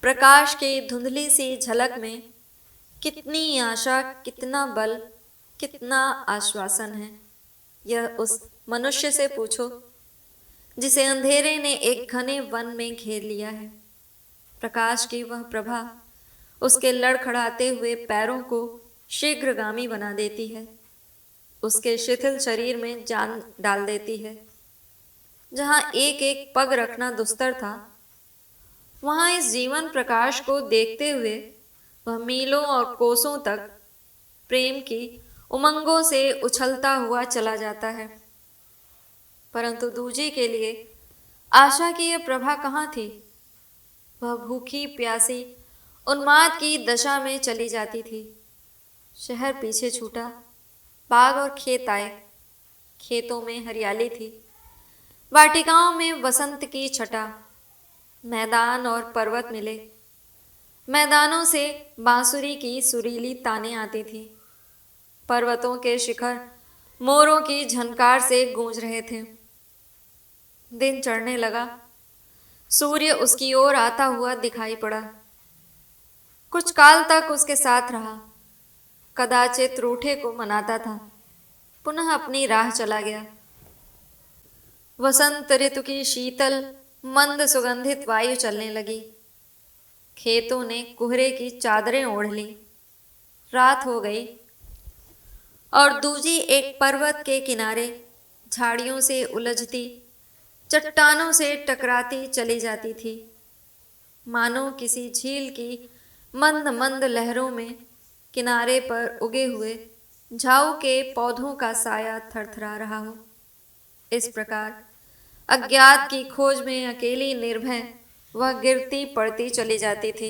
प्रकाश की धुंधली सी झलक में कितनी आशा, कितना बल, कितना आश्वासन है। यह उस मनुष्य से पूछो जिसे अंधेरे ने एक घने वन में घेर लिया है। प्रकाश की वह प्रभा उसके लड़खड़ाते हुए पैरों को शीघ्रगामी बना देती है, उसके शिथिल शरीर में जान डाल देती है। जहाँ एक एक पग रखना दुस्तर था, वहाँ इस जीवन प्रकाश को देखते हुए वह मीलों और कोसों तक प्रेम की उमंगों से उछलता हुआ चला जाता है। परंतु दूजी के लिए आशा की यह प्रभा कहाँ थी। वह भूखी प्यासी उन्माद की दशा में चली जाती थी। शहर पीछे छूटा, बाग और खेत आए। खेतों में हरियाली थी, वाटिकाओं में वसंत की छटा। मैदान और पर्वत मिले, मैदानों से बांसुरी की सुरीली तानें आती थी। पर्वतों के शिखर मोरों की झनकार से गूंज रहे थे। दिन चढ़ने लगा, सूर्य उसकी ओर आता हुआ दिखाई पड़ा। कुछ काल तक उसके साथ रहा, कदाचित रूठे को मनाता था, पुनः अपनी राह चला गया। वसंत ऋतु की शीतल मंद सुगंधित वायु चलने लगी। खेतों ने कोहरे की चादरें ओढ़ ली। रात हो गई और दूजी एक पर्वत के किनारे झाड़ियों से उलझती, चट्टानों से टकराती चली जाती थी। मानो किसी झील की मंद मंद लहरों में किनारे पर उगे हुए झाऊ के पौधों का साया थरथरा रहा हो। इस प्रकार अज्ञात की खोज में अकेली निर्भय वह गिरती पड़ती चली जाती थी।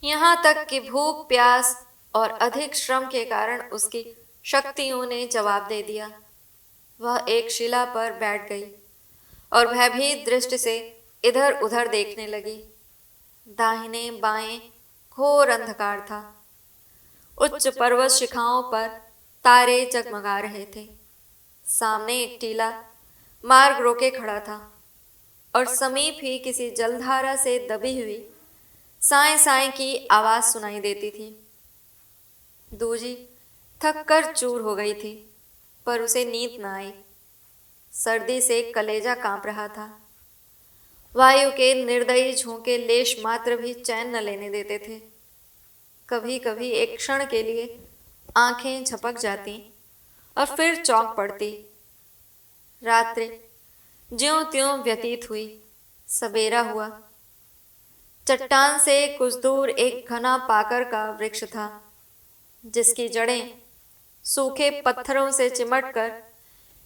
यहाँ तक कि भूख, प्यास और अधिक श्रम के कारण उसकी शक्तियों ने जवाब दे दिया। वह एक शिला पर बैठ गई और भयभीत दृष्टि से इधर उधर देखने लगी। दाहिने बाएं घोर अंधकार था। उच्च पर्वत शिखाओं पर तारे जगमगा रहे थे। सामने एक टीला मार्ग रोके खड़ा था और समीप ही किसी जलधारा से दबी हुई साएं साएं की आवाज सुनाई देती थी। दूजी थक कर चूर हो गई थी, पर उसे नींद न आई। सर्दी से कलेजा कांप रहा था। वायु के निर्दयी झोंके लेश मात्र भी चैन न लेने देते थे। कभी कभी एक क्षण के लिए आंखें झपक जाती और फिर चौंक पड़ती। रात्रि ज्यों त्यों व्यतीत हुई। सवेरा हुआ। चट्टान से कुछ दूर एक घना पाकर का वृक्ष था, जिसकी जड़ें सूखे पत्थरों से चिमटकर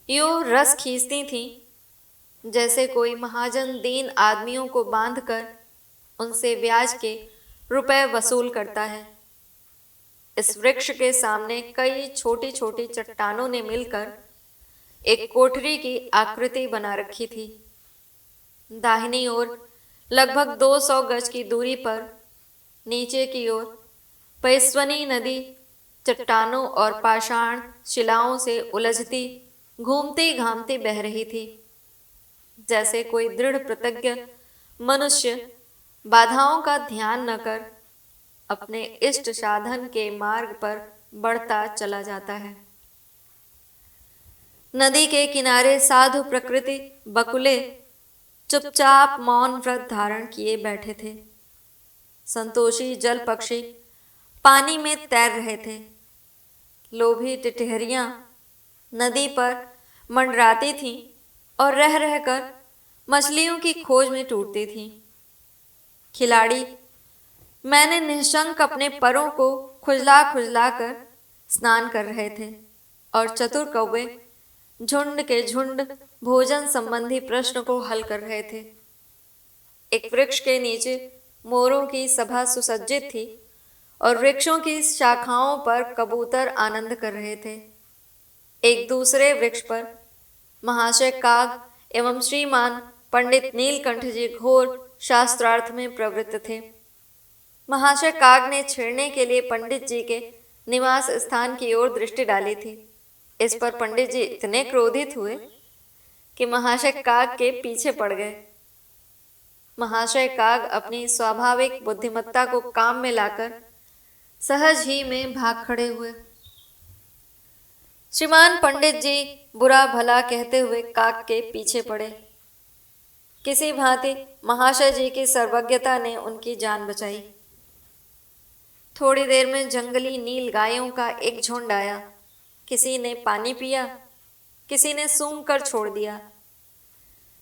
यूं रस खींचती थीं, जैसे कोई महाजन दीन आदमियों को बांधकर उनसे ब्याज के रुपए वसूल करता है। इस वृक्ष के सामने कई छोटी छोटी चट्टानों ने मिलकर एक कोठरी की आकृति बना रखी थी। दाहिनी ओर लगभग 200 गज की दूरी पर नीचे की ओर पैस्वनी नदी चट्टानों और पाषाण शिलाओं से उलझती, घूमती घामती बह रही थी। जैसे कोई दृढ़ प्रतिज्ञ मनुष्य बाधाओं का ध्यान न कर अपने इष्ट साधन के मार्ग पर बढ़ता चला जाता है। नदी के किनारे साधु प्रकृति बकुले चुपचाप मौन व्रत धारण किए बैठे थे। संतोषी जल पक्षी पानी में तैर रहे थे। लोभी टिटहरियां नदी पर मंडराती थीं और रह रहकर मछलियों की खोज में टूटती थीं। खिलाड़ी मैंने निःशंक अपने परों को खुजला खुजला कर स्नान कर रहे थे और चतुर कौवे झुंड के झुंड भोजन संबंधी प्रश्न को हल कर रहे थे। एक वृक्ष के नीचे मोरों की सभा सुसज्जित थी और वृक्षों की शाखाओं पर कबूतर आनंद कर रहे थे। एक दूसरे वृक्ष पर महाशय काग एवं श्रीमान पंडित नीलकंठ जी घोर शास्त्रार्थ में प्रवृत्त थे। महाशय काग ने छेड़ने के लिए पंडित जी के निवास स्थान की ओर दृष्टि डाली थी। इस पर पंडित जी इतने क्रोधित हुए कि महाशय काग के पीछे पड़ गए। महाशय काग अपनी स्वाभाविक बुद्धिमत्ता को काम में लाकर सहज ही में भाग खड़े हुए। श्रीमान पंडित जी बुरा भला कहते हुए काग के पीछे पड़े। किसी भांति महाशय जी की सर्वज्ञता ने उनकी जान बचाई। थोड़ी देर में जंगली नील गायों का एक झुंड आया। किसी ने पानी पिया, किसी ने सूंघ कर छोड़ दिया।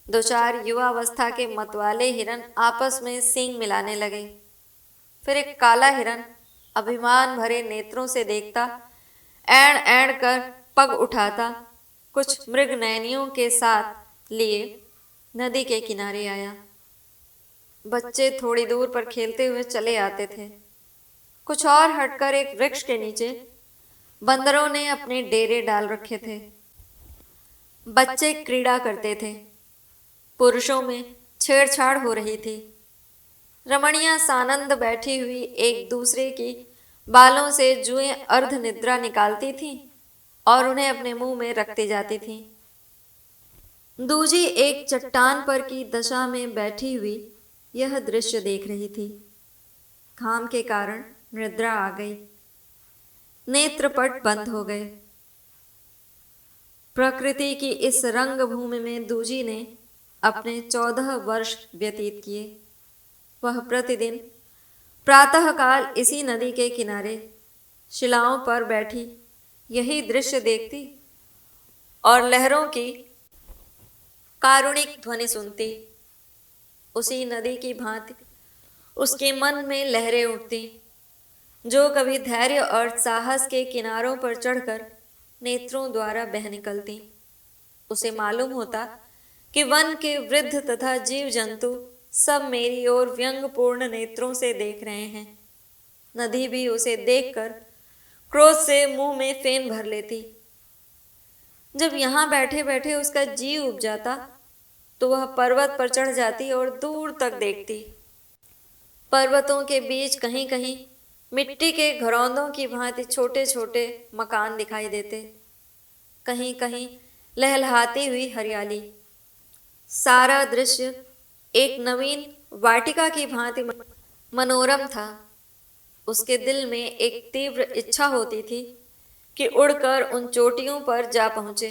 दो चार युवावस्था के मतवाले हिरन आपस में सींग मिलाने लगे। फिर एक काला हिरन अभिमान भरे नेत्रों से देखता, ऐण ऐण कर पग उठाता, कुछ मृग नयनियों के साथ लिए नदी के किनारे आया। बच्चे थोड़ी दूर पर खेलते हुए चले आते थे। कुछ और हटकर एक वृक्ष के नीचे बंदरों ने अपने डेरे डाल रखे थे। बच्चे क्रीड़ा करते थे। पुरुषों में छेड़छाड़ हो रही थी। रमणियां सानंद बैठी हुई एक दूसरे की बालों से जुएं अर्ध निद्रा निकालती थीं और उन्हें अपने मुंह में रखती जाती थीं। दूजी एक चट्टान पर की दशा में बैठी हुई यह दृश्य देख रही थी। घाम के कारण निद्रा आ गई। नेत्रपट बंद हो गए। प्रकृति की इस रंगभूमि में दूजी ने अपने 14 वर्ष व्यतीत किए। वह प्रतिदिन प्रातःकाल इसी नदी के किनारे शिलाओं पर बैठी यही दृश्य देखती और लहरों की कारुणिक ध्वनि सुनती। उसी नदी की भांति उसके मन में लहरें उठती, जो कभी धैर्य और साहस के किनारों पर चढ़कर नेत्रों द्वारा बह निकलती। उसे मालूम होता कि वन के वृद्ध तथा जीव जंतु सब मेरी ओर व्यंग्यपूर्ण नेत्रों से देख रहे हैं। नदी भी उसे देखकर क्रोध से मुंह में फेन भर लेती। जब यहाँ बैठे बैठे उसका जी उब जाता तो वह पर्वत पर चढ़ जाती और दूर तक देखती। पर्वतों के बीच कहीं कहीं मिट्टी के घरौंदों की भांति छोटे छोटे मकान दिखाई देते, कहीं कहीं लहलहाती हुई हरियाली। सारा दृश्य एक नवीन वाटिका की भांति मनोरम था। उसके दिल में एक तीव्र इच्छा होती थी कि उड़कर उन चोटियों पर जा पहुंचे।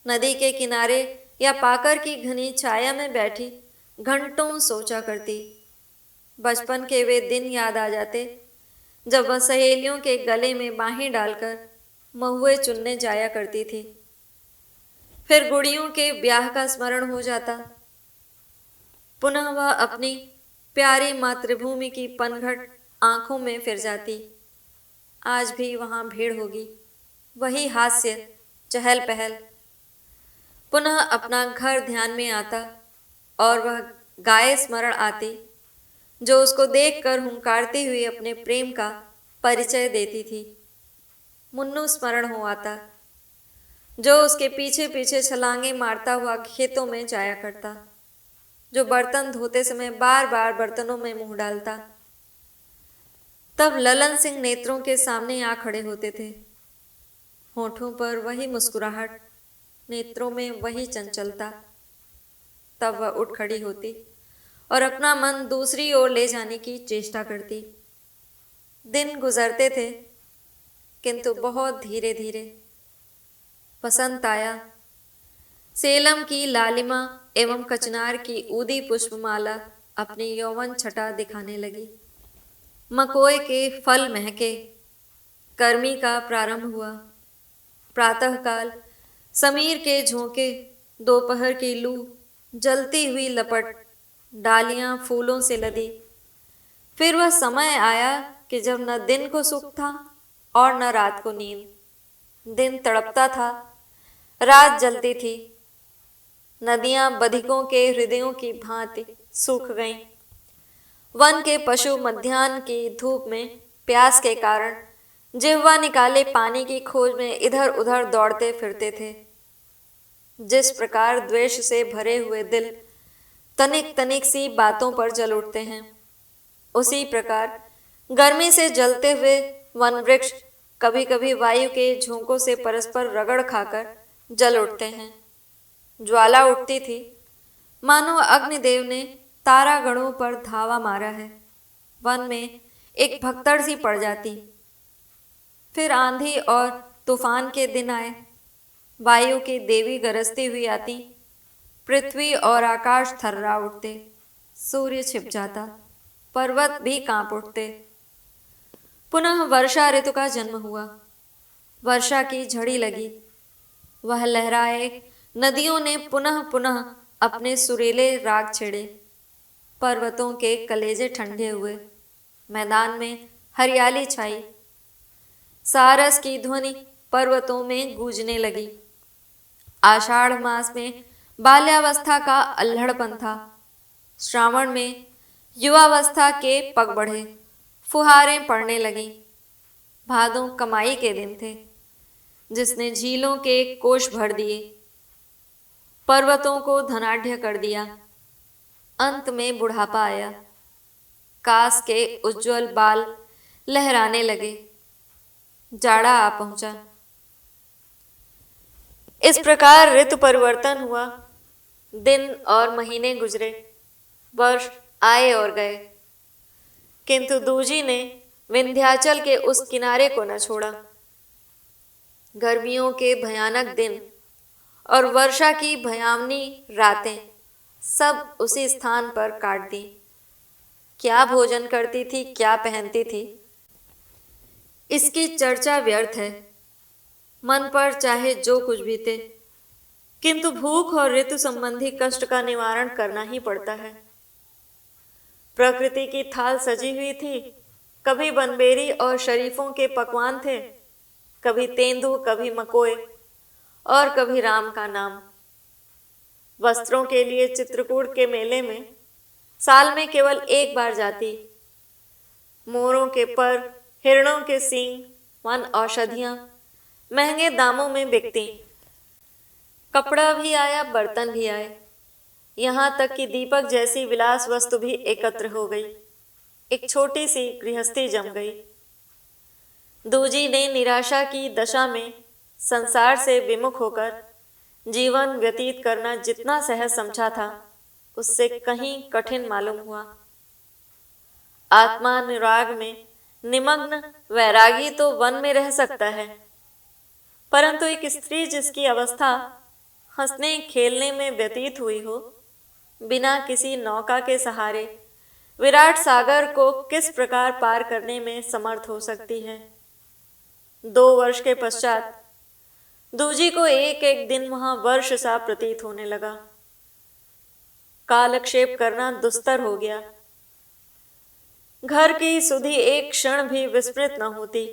नदी के किनारे या पाकर की घनी छाया में बैठी घंटों सोचा करती। बचपन के वे दिन याद आ जाते जब वह सहेलियों के गले में बाहें डालकर महुए चुनने जाया करती थी। फिर गुड़ियों के ब्याह का स्मरण हो जाता। पुनः वह अपनी प्यारी मातृभूमि की पनघट आंखों में फिर जाती। आज भी वहां भीड़ होगी, वही हास्य, चहल पहल। पुनः अपना घर ध्यान में आता और वह गाय स्मरण आती जो उसको देखकर हुंकारती हुई अपने प्रेम का परिचय देती थी। मुन्नू स्मरण हो आता जो उसके पीछे पीछे छलांगे मारता हुआ खेतों में जाया करता, जो बर्तन धोते समय बार बार बर्तनों में मुंह डालता। तब ललन सिंह नेत्रों के सामने आ खड़े होते थे। होठों पर वही मुस्कुराहट, नेत्रों में वही चंचलता। तब वह उठ खड़ी होती और अपना मन दूसरी ओर ले जाने की चेष्टा करती। दिन गुजरते थे किंतु बहुत धीरे धीरे। वसंत आया। सेलम की लालिमा एवं कचनार की ऊदी पुष्पमाला अपनी यौवन छटा दिखाने लगी। मकोए के फल महके। गर्मी का प्रारंभ हुआ। प्रातःकाल समीर के झोंके, दोपहर की लू, जलती हुई लपट, डालियां फूलों से लदी। फिर वह समय आया कि जब न दिन को सुख था और न रात को नींद। दिन तड़पता था, रात जलती थी। नदियां बधिकों के हृदयों की भांति सूख गईं। वन के पशु मध्याह्न की धूप में प्यास के कारण जिह्वा निकाले पानी की खोज में इधर उधर दौड़ते फिरते थे। जिस प्रकार द्वेष से भरे हुए दिल तनिक तनिक सी बातों पर जल उठते हैं, उसी प्रकार गर्मी से जलते हुए वन वृक्ष कभी कभी वायु के झोंकों से परस्पर रगड़ खाकर जल उठते हैं। ज्वाला उठती थी, मानो अग्निदेव ने तारागणों पर धावा मारा है। वन में एक भगदड़ सी पड़ जाती। फिर आंधी और तूफान के दिन आए। वायु की देवी गरजती हुई आती। पृथ्वी और आकाश थर्रा उठते। सूर्य छिप जाता। पर्वत भी कांप उठते। पुनः वर्षा ऋतु का जन्म हुआ। वर्षा की झड़ी लगी। वह लहराए। नदियों ने पुनः पुनः अपने सुरीले राग छेड़े। पर्वतों के कलेजे ठंडे हुए। मैदान में हरियाली छाई। सारस की ध्वनि पर्वतों में गूंजने लगी। आषाढ़ मास में बाल्यावस्था का अल्हड़पन था। श्रावण में युवावस्था के पग बढ़े। फुहारें पड़ने लगीं। भादों कमाई के दिन थे, जिसने झीलों के कोष भर दिए, पर्वतों को धनाढ्य कर दिया। अंत में बुढ़ापा आया। कास के उज्जवल बाल लहराने लगे। जाड़ा आ पहुंचा। इस प्रकार ऋतु परिवर्तन हुआ। दिन और महीने गुजरे। वर्ष आए और गए। किंतु दूजी ने विंध्याचल के उस किनारे को न छोड़ा। गर्मियों के भयानक दिन और वर्षा की भयावनी रातें सब उसी स्थान पर काट दी। क्या भोजन करती थी, क्या पहनती थी, इसकी चर्चा व्यर्थ है। मन पर चाहे जो कुछ बीते, किंतु भूख और ऋतु संबंधी कष्ट का निवारण करना ही पड़ता है। प्रकृति की थाल सजी हुई थी। कभी बनबेरी और शरीफों के पकवान थे, कभी तेंदू, कभी मकोए और कभी राम का नाम। वस्त्रों के लिए चित्रकूट के मेले में साल में केवल एक बार जाती। मोरों के पर, हिरणों के सींग, वन औषधियां महंगे दामों में बिकती। कपड़ा भी आया, बर्तन भी आए, यहाँ तक कि दीपक जैसी विलास वस्तु भी एकत्र हो गई। एक छोटी सी गृहस्थी जम गई। दूजी ने निराशा की दशा में संसार से विमुख होकर जीवन व्यतीत करना जितना सहज समझा था, उससे कहीं कठिन मालूम हुआ। आत्मानुराग में निमग्न वैरागी तो वन में रह सकता है, परंतु एक स्त्री जिसकी अवस्था हंसने खेलने में व्यतीत हुई हो, बिना किसी नौका के सहारे विराट सागर को किस प्रकार पार करने में समर्थ हो सकती है। 2 वर्ष के पश्चात दूजी को एक एक दिन वहां वर्ष सा प्रतीत होने लगा। कालक्षेप करना दुस्तर हो गया। घर की सुधि एक क्षण भी विस्मृत न होती।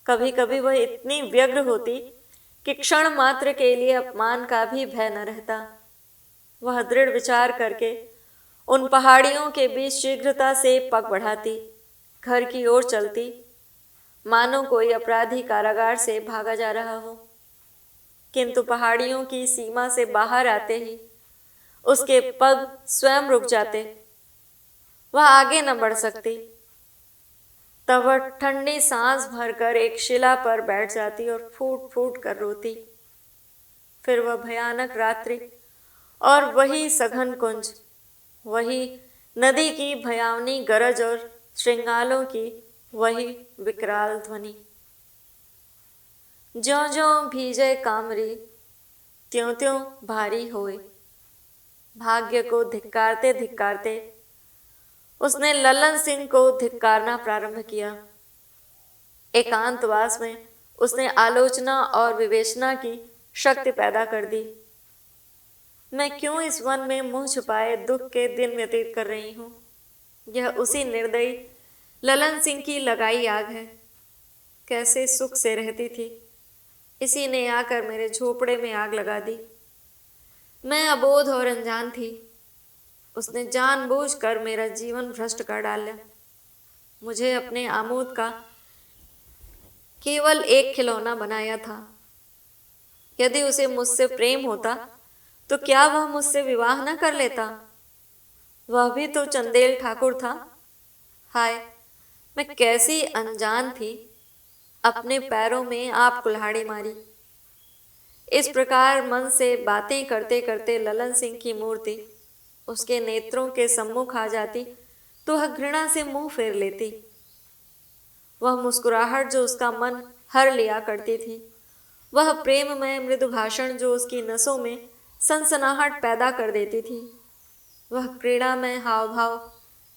कभी कभी वह इतनी व्यग्र होती कि क्षण मात्र के लिए अपमान का भी भय न रहता। वह दृढ़ विचार करके उन पहाड़ियों के बीच शीघ्रता से पग बढ़ाती, घर की ओर चलती, मानो कोई अपराधी कारागार से भागा जा रहा हो। किंतु पहाड़ियों की सीमा से बाहर आते ही उसके पग स्वयं रुक जाते। वह आगे न बढ़ सकती। तब वह ठंडी सांस भरकर एक शिला पर बैठ जाती और फूट फूट कर रोती। फिर वह भयानक रात्रि और वही सघन कुंज, वही नदी की भयावनी गरज और श्रृंगालों की वही विकराल ध्वनि। ज्यों ज्यों भीजे कामरी, त्यों त्यों भारी होए। भाग्य को धिक्कारते धिक्कारते उसने ललन सिंह को धिक्कारना प्रारंभ किया। एकांतवास में उसने आलोचना और विवेचना की शक्ति पैदा कर दी। मैं क्यों इस वन में मुंह छुपाए दुख के दिन व्यतीत कर रही हूँ? यह उसी निर्दयी ललन सिंह की लगाई आग है। कैसे सुख से रहती थी, इसी ने आकर मेरे झोपड़े में आग लगा दी। मैं अबोध और अनजान थी। उसने जानबूझकर मेरा जीवन भ्रष्ट कर डाला। मुझे अपने आमोद का केवल एक खिलौना बनाया था। यदि उसे मुझसे प्रेम होता तो क्या वह मुझसे विवाह न कर लेता? वह भी तो चंदेल ठाकुर था। हाय, मैं कैसी अनजान थी। अपने पैरों में आप कुल्हाड़ी मारी। इस प्रकार मन से बातें करते करते ललन सिंह की मूर्ति उसके नेत्रों के सम्मुख आ जाती तो वह घृणा से मुंह फेर लेती। वह मुस्कुराहट जो उसका मन हर लिया करती थी, वह प्रेममय मृदु भाषण जो उसकी नसों में सनसनाहट पैदा कर देती थी, वह क्रीड़ामय हाव भाव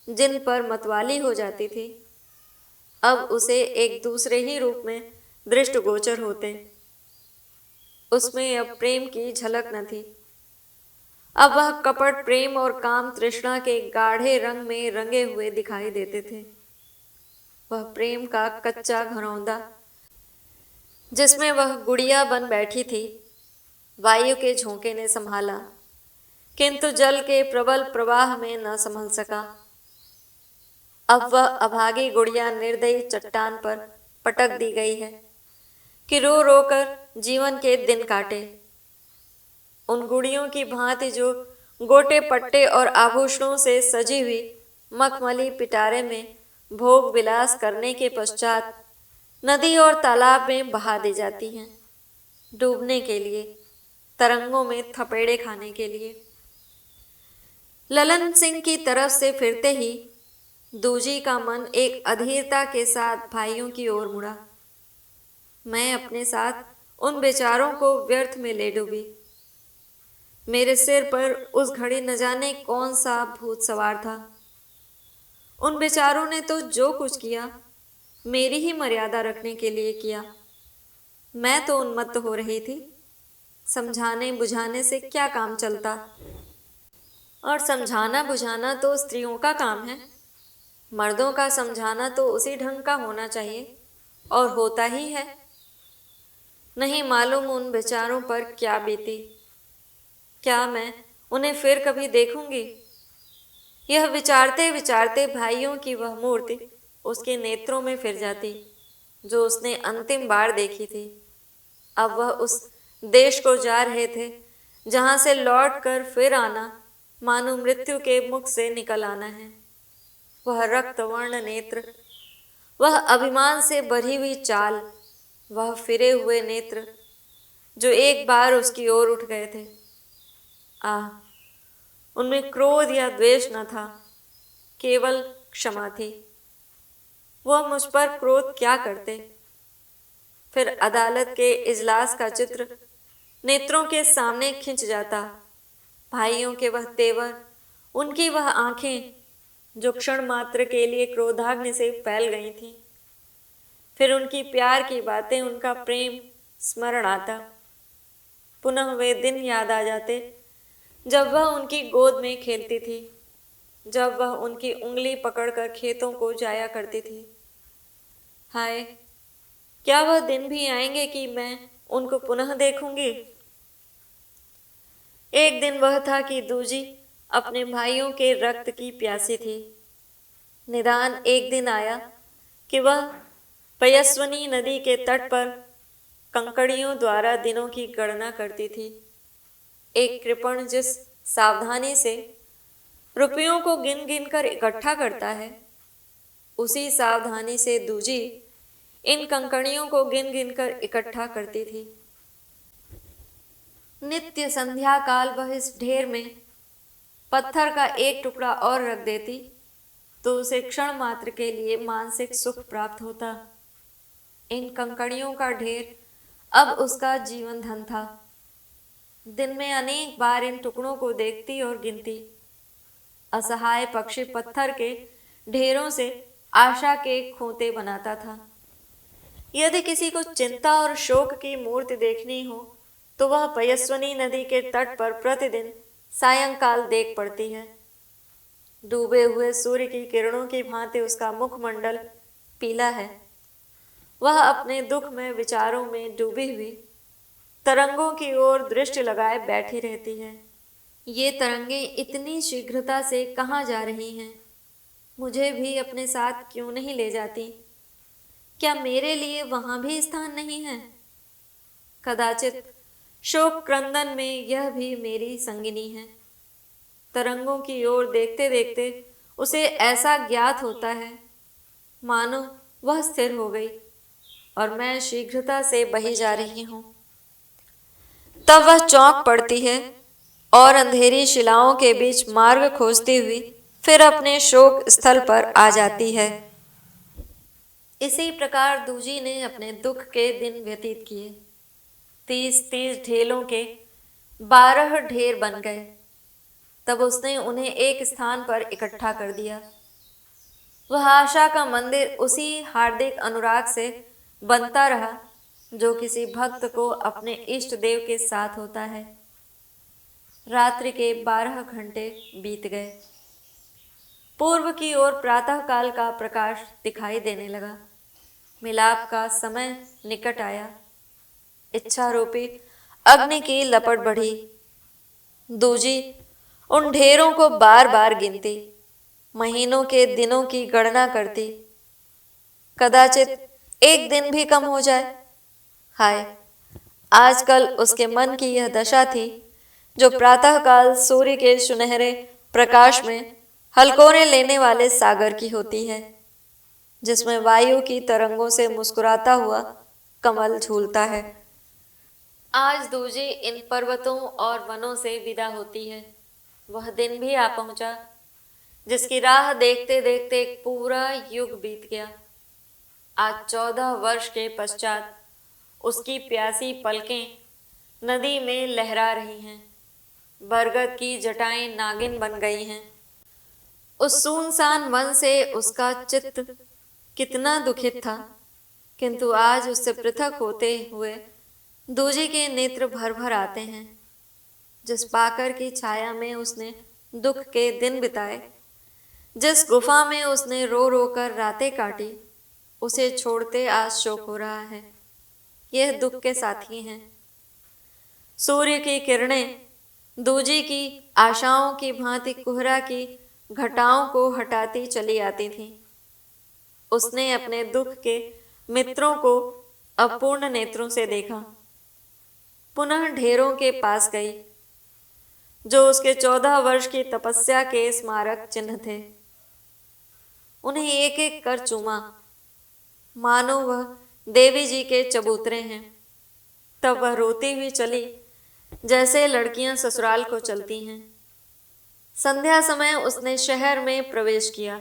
जिन पर मतवाली हो जाती थी, अब उसे एक दूसरे ही रूप में दृष्टिगोचर होते। उसमें अब प्रेम की झलक न थी। अब वह कपट प्रेम और काम तृष्णा के गाढ़े रंग में रंगे हुए दिखाई देते थे। वह प्रेम का कच्चा घरौंदा जिसमें वह गुड़िया बन बैठी थी, वायु के झोंके ने संभाला, किंतु जल के प्रबल प्रवाह में न संभल सका। अब वह अभागी गुड़िया निर्दयी चट्टान पर पटक दी गई है कि रो रो कर जीवन के दिन काटे। उन गुड़ियों की भांति जो गोटे पट्टे और आभूषणों से सजी हुई मखमली पिटारे में भोग विलास करने के पश्चात नदी और तालाब में बहा दी जाती हैं, डूबने के लिए, तरंगों में थपेड़े खाने के लिए। ललन सिंह की तरफ से फिरते ही दूजी का मन एक अधीरता के साथ भाइयों की ओर मुड़ा। मैं अपने साथ उन बेचारों को व्यर्थ में ले डूबी। मेरे सिर पर उस घड़ी न जाने कौन सा भूत सवार था। उन बेचारों ने तो जो कुछ किया मेरी ही मर्यादा रखने के लिए किया। मैं तो उन्मत्त हो रही थी। समझाने बुझाने से क्या काम चलता, और समझाना बुझाना तो स्त्रियों का काम है। मर्दों का समझाना तो उसी ढंग का होना चाहिए, और होता ही है। नहीं मालूम उन बेचारों पर क्या बीती। क्या मैं उन्हें फिर कभी देखूंगी? यह विचारते विचारते भाइयों की वह मूर्ति उसके नेत्रों में फिर जाती जो उसने अंतिम बार देखी थी। अब वह उस देश को जा रहे थे जहां से लौट कर फिर आना मानो मृत्यु के मुख से निकल आना है। वह रक्त वर्ण नेत्र, वह अभिमान से भरी हुई चाल, वह फिरे हुए नेत्र जो एक बार उसकी ओर उठ गए थे। आह, उनमें क्रोध या द्वेष न था, केवल क्षमा थी। वह मुझ पर क्रोध क्या करते? फिर अदालत के इजलास का चित्र नेत्रों के सामने खिंच जाता। भाइयों के वह तेवर, उनकी वह आंखें जो क्षण मात्र के लिए क्रोधाग्नि से फैल गई थीं। फिर उनकी प्यार की बातें, उनका प्रेम स्मरण आता। पुनः वे दिन याद आ जाते जब वह उनकी गोद में खेलती थी, जब वह उनकी उंगली पकड़कर खेतों को जाया करती थी। हाय, क्या वह दिन भी आएंगे कि मैं उनको पुनः देखूंगी? एक दिन वह था कि दूजी अपने भाइयों के रक्त की प्यासी थी। निदान एक दिन आया कि वह पयस्विनी नदी के तट पर कंकड़ियों द्वारा दिनों की गणना करती थी। एक कृपण जिस सावधानी से रुपयों को गिन गिन कर इकट्ठा करता है, उसी सावधानी से दूजी इन कंकड़ियों को गिन गिन कर इकट्ठा करती थी। नित्य संध्या काल वह इस ढेर में पत्थर का एक टुकड़ा और रख देती तो उसे क्षण मात्र के लिए मानसिक सुख प्राप्त होता। इन कंकड़ियों का ढेर अब उसका जीवन धन था। दिन में अनेक बार इन टुकड़ों को देखती और गिनती। असहाय पक्षी पत्थर के ढेरों से आशा के खोते बनाता था। यदि किसी को चिंता और शोक की मूर्ति देखनी हो तो वह पयस्विनी नदी के तट पर प्रतिदिन सायंकाल देख पड़ती है। डूबे हुए सूर्य की किरणों की भांति उसका मुखमंडल पीला है। वह अपने दुख में विचारों में डूबी हुई तरंगों की ओर दृष्टि लगाए बैठी रहती है। ये तरंगे इतनी शीघ्रता से कहाँ जा रही हैं? मुझे भी अपने साथ क्यों नहीं ले जाती? क्या मेरे लिए वहां भी स्थान नहीं है? कदाचित शोक क्रंदन में यह भी मेरी संगिनी है। तरंगों की ओर देखते देखते उसे ऐसा ज्ञात होता है मानो वह स्थिर हो गई और मैं शीघ्रता से बही जा रही हूं। तब वह चौंक पड़ती है और अंधेरी शिलाओं के बीच मार्ग खोजती हुई फिर अपने शोक स्थल पर आ जाती है। इसी प्रकार दूजी ने अपने दुख के दिन व्यतीत किए। 30-30 ढेलों के 12 ढेर बन गए। तब उसने उन्हें एक स्थान पर इकट्ठा कर दिया। वह आशा का मंदिर उसी हार्दिक अनुराग से बनता रहा जो किसी भक्त को अपने इष्ट देव के साथ होता है। रात्रि के 12 घंटे बीत गए। पूर्व की ओर प्रातः काल का प्रकाश दिखाई देने लगा। मिलाप का समय निकट आया। इच्छा रूपी अग्नि की लपट बढ़ी। दूजी उन ढेरों को बार बार गिनती, महीनों के दिनों की गणना करती। कदाचित एक दिन भी कम हो जाए। हाय, आजकल उसके मन की यह दशा थी जो प्रातःकाल सूर्य के सुनहरे प्रकाश में हलकोरे लेने वाले सागर की होती है, जिसमें वायु की तरंगों से मुस्कुराता हुआ कमल झूलता है। आज दूजी इन पर्वतों और वनों से विदा होती है। वह दिन भी आ पहुंचा जिसकी राह देखते देखते एक पूरा युग बीत गया। आज 14 वर्ष के पश्चात उसकी प्यासी पलकें नदी में लहरा रही हैं। बरगद की जटाएं नागिन बन गई हैं। उस सुनसान वन से उसका चित्त कितना दुखित था, किंतु आज उससे पृथक होते हुए दूजी के नेत्र भर भर आते हैं। जिस पाकर की छाया में उसने दुख के दिन बिताए, जिस गुफा में उसने रो रो कर रातें काटी, उसे छोड़ते आज शोक हो रहा है। यह दुख के साथी हैं। सूर्य की किरणें दूजी की आशाओं की भांति कोहरा की घटाओं को हटाती चली आती थीं। उसने अपने दुख के मित्रों को अपूर्ण नेत्रों से देखा। पुनः ढेरों के पास गई जो उसके 14 वर्ष की तपस्या के स्मारक चिन्ह थे। उन्हें एक एक कर चूमा, मानो वह देवी जी के चबूतरे हैं। तब वह रोती हुई चली जैसे लड़कियां ससुराल को चलती हैं। संध्या समय उसने शहर में प्रवेश किया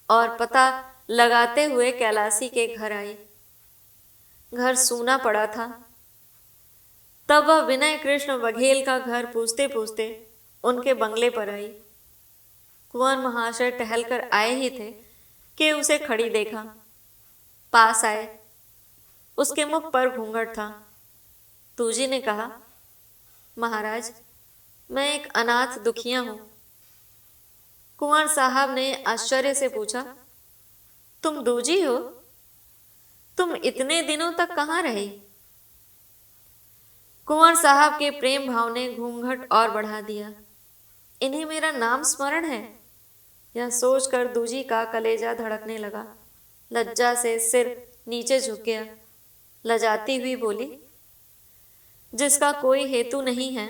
और पता लगाते हुए कैलासी के घर आई। घर सूना पड़ा था। तब वह विनय कृष्ण बघेल का घर पूछते पूछते उनके बंगले पर आई। कुंवर महाशय टहलकर आए ही थे कि उसे खड़ी देखा। पास आए। उसके मुख पर घूंघट था। दूजी ने कहा, महाराज, मैं एक अनाथ दुखिया हूं। कुंवर साहब ने आश्चर्य से पूछा, तुम दूजी हो? तुम इतने दिनों तक कहाँ रही? कुंवर साहब के प्रेम भाव ने घूंघट और बढ़ा दिया। इन्हें मेरा नाम स्मरण है? यह सोचकर दूजी का कलेजा धड़कने लगा। लज्जा से सिर नीचे झुक गया। लजाती हुई बोली, जिसका कोई हेतु नहीं है,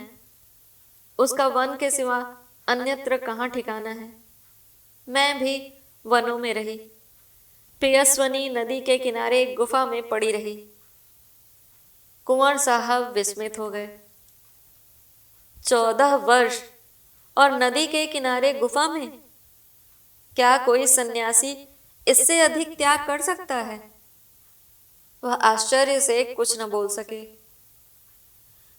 उसका वन के सिवा अन्यत्र कहाँ ठिकाना है। मैं भी वनों में रही। पियस्वनी नदी के किनारे एक गुफा में पड़ी रही। कुंवर साहब विस्मित हो गए। 14 वर्ष और नदी के किनारे गुफा में? क्या कोई सन्यासी इससे अधिक त्याग कर सकता है? वह आश्चर्य से कुछ न बोल सके।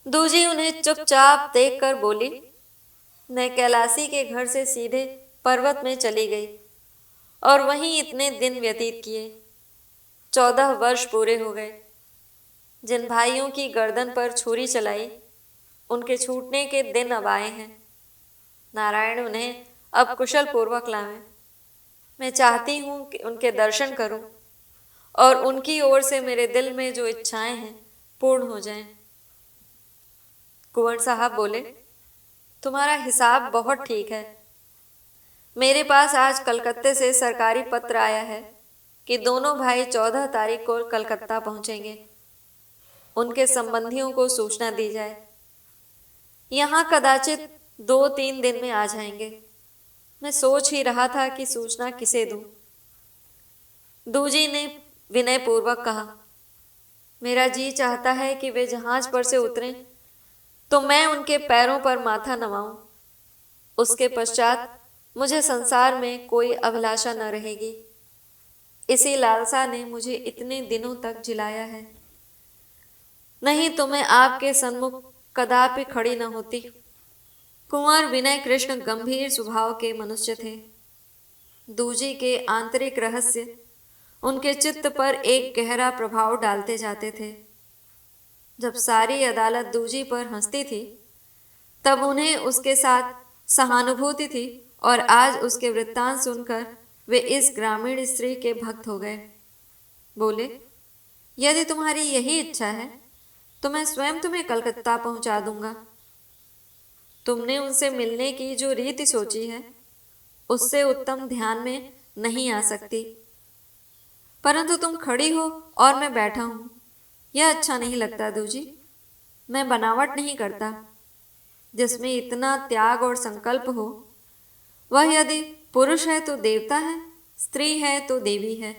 दूजी उन्हें चुपचाप देखकर बोली, मैं कैलासी के घर से सीधे पर्वत में चली गई और वहीं इतने दिन व्यतीत किए। 14 वर्ष पूरे हो गए। जिन भाइयों की गर्दन पर छुरी चलाई, उनके छूटने के दिन अब आए हैं। नारायण उन्हें अब कुशल पूर्वक लावें। मैं चाहती हूं कि उनके दर्शन करूं और उनकी ओर से मेरे दिल में जो इच्छाएं हैं पूर्ण हो जाएं। कुंवर साहब बोले, तुम्हारा हिसाब बहुत ठीक है। मेरे पास आज कलकत्ते से सरकारी पत्र आया है कि दोनों भाई 14 तारीख को कलकत्ता पहुंचेंगे। उनके संबंधियों को सूचना दी जाए। यहाँ कदाचित 2-3 दिन में आ जाएंगे। मैं सोच ही रहा था कि सूचना किसे दूं। दूजी ने विनयपूर्वक कहा, मेरा जी चाहता है कि वे जहाज पर से उतरें तो मैं उनके पैरों पर माथा नवाऊं। उसके पश्चात मुझे संसार में कोई अभिलाषा न रहेगी। इसी लालसा ने मुझे इतने दिनों तक जिलाया है, नहीं तो मैं आपके सन्मुख कदापि खड़ी न होती। कुंवर विनय कृष्ण गंभीर स्वभाव के मनुष्य थे। दूजी के आंतरिक रहस्य उनके चित्त पर एक गहरा प्रभाव डालते जाते थे। जब सारी अदालत दूजी पर हंसती थी, तब उन्हें उसके साथ सहानुभूति थी, और आज उसके वृत्तांत सुनकर वे इस ग्रामीण स्त्री के भक्त हो गए। बोले, यदि तुम्हारी यही इच्छा है तो मैं स्वयं तुम्हें कलकत्ता पहुंचा दूंगा। तुमने उनसे मिलने की जो रीति सोची है, उससे उत्तम ध्यान में नहीं आ सकती। परंतु तुम खड़ी हो और मैं बैठा हूं, यह अच्छा नहीं लगता दूजी। मैं बनावट नहीं करता। जिसमें इतना त्याग और संकल्प हो, वह यदि पुरुष है तो देवता है, स्त्री है तो देवी है।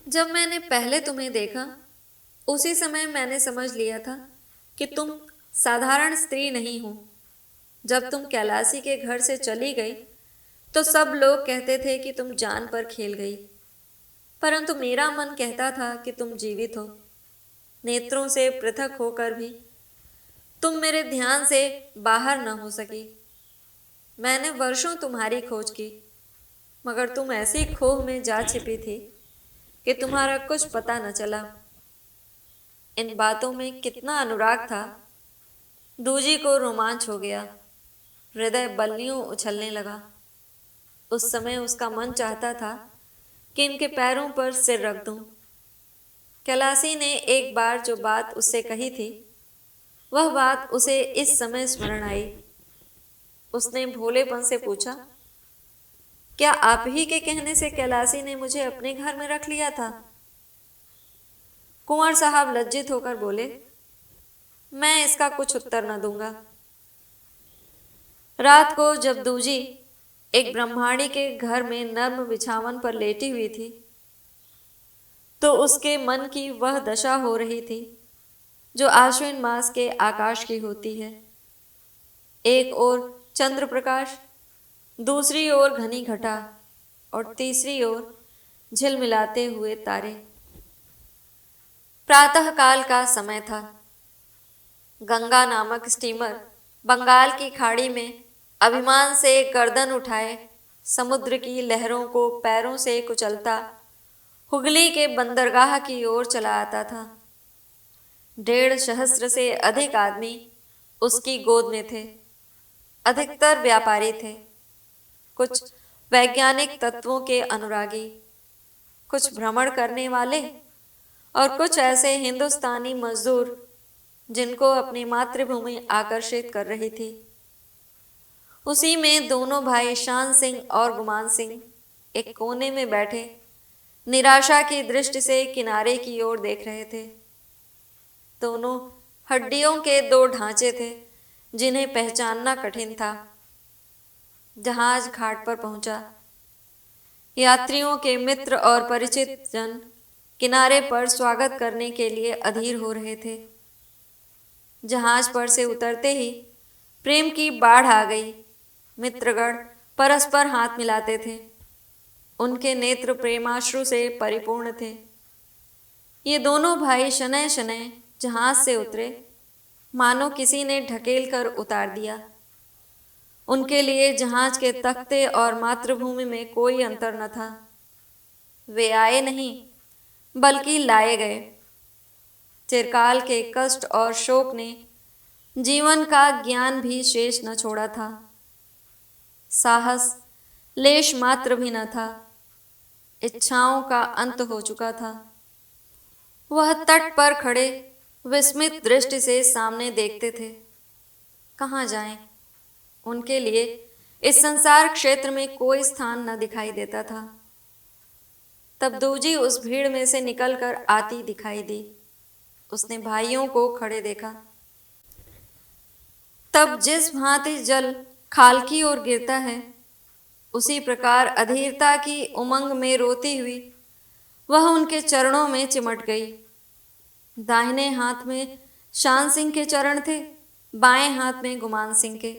जब मैंने पहले तुम्हें देखा, उसी समय मैंने समझ लिया था कि तुम साधारण स्त्री नहीं हो। जब तुम कैलासी के घर से चली गई, तो सब लोग कहते थे कि तुम जान पर खेल गई, परंतु मेरा मन कहता था कि तुम जीवित हो। नेत्रों से पृथक होकर भी तुम मेरे ध्यान से बाहर न हो सकी। मैंने वर्षों तुम्हारी खोज की, मगर तुम ऐसी खोह में जा छिपी थी कि तुम्हारा कुछ पता न चला। इन बातों में कितना अनुराग था, दूजी को रोमांच हो गया। हृदय बल्लियों उछलने लगा। उस समय उसका मन चाहता था कि इनके पैरों पर सिर रख दूं। कैलासी ने एक बार जो बात उससे कही थी, वह बात उसे इस समय स्मरण आई। उसने भोलेपन से पूछा, क्या आप ही के कहने से कैलासी ने मुझे अपने घर में रख लिया था? कुंवर साहब लज्जित होकर बोले, मैं इसका कुछ उत्तर न दूंगा। रात को जब दूजी एक ब्रह्माणी के घर में नर्म बिछावन पर लेटी हुई थी, तो उसके मन की वह दशा हो रही थी जो आश्विन मास के आकाश की होती है। एक ओर चंद्र प्रकाश, दूसरी ओर घनी घटा, और तीसरी ओर झिलमिलाते हुए तारे। प्रातः काल का समय था। गंगा नामक स्टीमर बंगाल की खाड़ी में अभिमान से गर्दन उठाए समुद्र की लहरों को पैरों से कुचलता हुगली के बंदरगाह की ओर चला आता था। 1.5 सहस्त्र से अधिक आदमी उसकी गोद में थे। अधिकतर व्यापारी थे, कुछ वैज्ञानिक तत्वों के अनुरागी, कुछ भ्रमण करने वाले, और कुछ ऐसे हिंदुस्तानी मजदूर जिनको अपनी मातृभूमि आकर्षित कर रही थी। उसी में दोनों भाई शान सिंह और गुमान सिंह एक कोने में बैठे निराशा की दृष्टि से किनारे की ओर देख रहे थे। दोनों हड्डियों के 2 ढांचे थे जिन्हें पहचानना कठिन था। जहाज घाट पर पहुंचा। यात्रियों के मित्र और परिचित जन किनारे पर स्वागत करने के लिए अधीर हो रहे थे। जहाज पर से उतरते ही प्रेम की बाढ़ आ गई। मित्रगण परस्पर हाथ मिलाते थे। उनके नेत्र प्रेमाश्रु से परिपूर्ण थे। ये दोनों भाई शनैः शनैः जहाज से उतरे, मानो किसी ने ढकेल कर उतार दिया। उनके लिए जहाज के तख्ते और मातृभूमि में कोई अंतर न था। वे आए नहीं, बल्कि लाए गए। चिरकाल के कष्ट और शोक ने जीवन का ज्ञान भी शेष न छोड़ा था। साहस लेश मात्र भी न था। इच्छाओं का अंत हो चुका था। वह तट पर खड़े विस्मित दृष्टि से सामने देखते थे। कहाँ जाएं? उनके लिए इस संसार क्षेत्र में कोई स्थान न दिखाई देता था। तब दूजी उस भीड़ में से निकलकर आती दिखाई दी। उसने भाइयों को खड़े देखा। तब जिस भांति जल खाल की ओर गिरता है, उसी प्रकार अधीरता की उमंग में रोती हुई वह उनके चरणों में चिमट गई। दाहिने हाथ में शान सिंह के चरण थे, बाएं हाथ में गुमान सिंह के,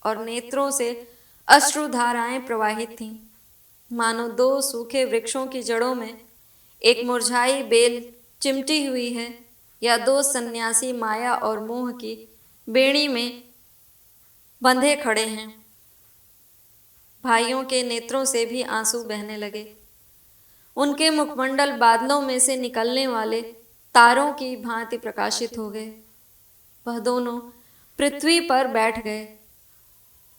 और नेत्रों से अश्रुधाराएं प्रवाहित थीं, मानो दो सूखे वृक्षों की जड़ों में एक मुरझाई बेल चिमटी हुई है, या दो सन्यासी माया और मोह की बेड़ी में बंधे खड़े हैं। भाइयों के नेत्रों से भी आंसू बहने लगे। उनके मुखमंडल बादलों में से निकलने वाले तारों की भांति प्रकाशित हो गए। वह दोनों पृथ्वी पर बैठ गए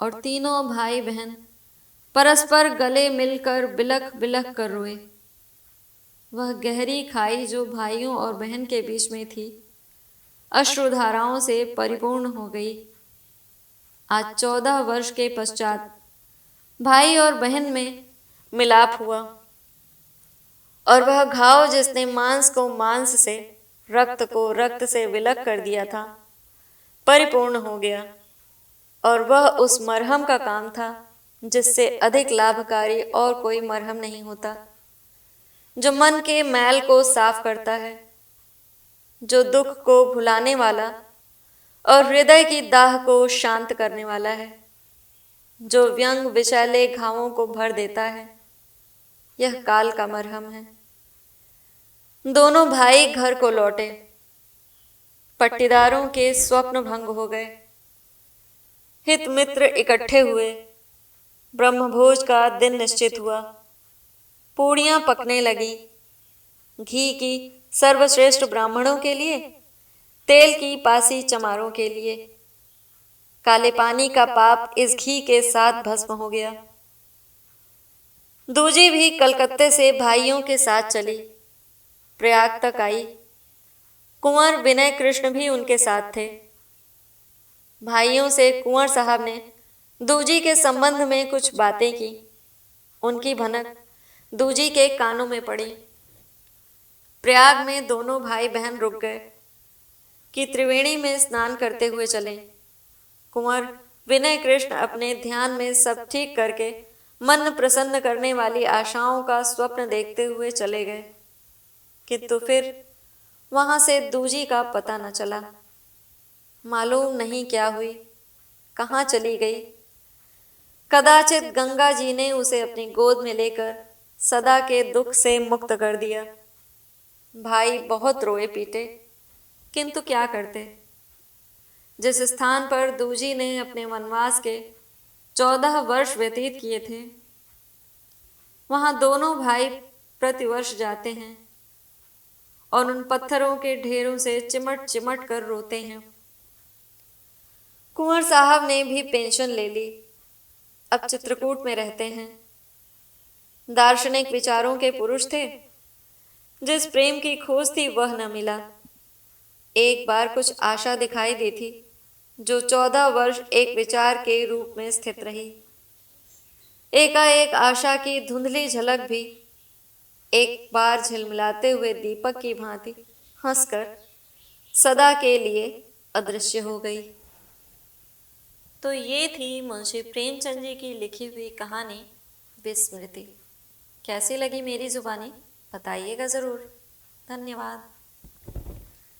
और तीनों भाई बहन परस्पर गले मिलकर बिलख बिलख कर रोए। वह गहरी खाई जो भाइयों और बहन के बीच में थी, अश्रुधाराओं से परिपूर्ण हो गई। आज 14 वर्ष के पश्चात भाई और बहन में मिलाप हुआ, और वह घाव जिसने मांस को मांस से, रक्त को रक्त से विलग कर दिया था, परिपूर्ण हो गया। और वह उस मरहम का काम था जिससे अधिक लाभकारी और कोई मरहम नहीं होता, जो मन के मैल को साफ करता है, जो दुख को भुलाने वाला और हृदय की दाह को शांत करने वाला है, जो व्यंग विषैले घावों को भर देता है। यह काल का मरहम है। दोनों भाई घर को लौटे। पट्टीदारों के स्वप्न भंग हो गए। हित मित्र इकट्ठे हुए। ब्रह्मभोज का दिन निश्चित हुआ। पूड़ियां पकने लगी। घी की सर्वश्रेष्ठ ब्राह्मणों के लिए, तेल की पासी चमारों के लिए। काले पानी का पाप इस घी के साथ भस्म हो गया। दूजी भी कलकत्ते से भाइयों के साथ चली, प्रयाग तक आई। कुंवर विनय कृष्ण भी उनके साथ थे। भाइयों से कुंवर साहब ने दूजी के संबंध में कुछ बातें की। उनकी भनक दूजी के कानों में पड़ी। प्रयाग में दोनों भाई बहन रुक गए कि त्रिवेणी में स्नान करते हुए चले। कुंवर विनय कृष्ण अपने ध्यान में सब ठीक करके मन प्रसन्न करने वाली आशाओं का स्वप्न देखते हुए चले गए, किंतु फिर वहां से दूजी का पता न चला। मालूम नहीं क्या हुई, कहाँ चली गई। कदाचित गंगा जी ने उसे अपनी गोद में लेकर सदा के दुख से मुक्त कर दिया। भाई बहुत रोए पीटे, किंतु क्या करते। जिस स्थान पर दूजी ने अपने वनवास के 14 वर्ष व्यतीत किए थे, वहां दोनों भाई प्रतिवर्ष जाते हैं और उन पत्थरों के ढेरों से चिमट चिमट कर रोते हैं। कुंवर साहब ने भी पेंशन ले ली, अब चित्रकूट में रहते हैं। दार्शनिक विचारों के पुरुष थे। जिस प्रेम की खोज थी वह न मिला। एक बार कुछ आशा दिखाई दी थी, जो 14 वर्ष एक विचार के रूप में स्थित रही। एकाएक आशा की धुंधली झलक भी एक बार झिलमिलाते हुए दीपक की भांति हंसकर सदा के लिए अदृश्य हो गई। तो ये थी मुंशी प्रेमचंद जी की लिखी हुई कहानी विस्मृति। कैसी लगी मेरी जुबानी बताइएगा ज़रूर। धन्यवाद।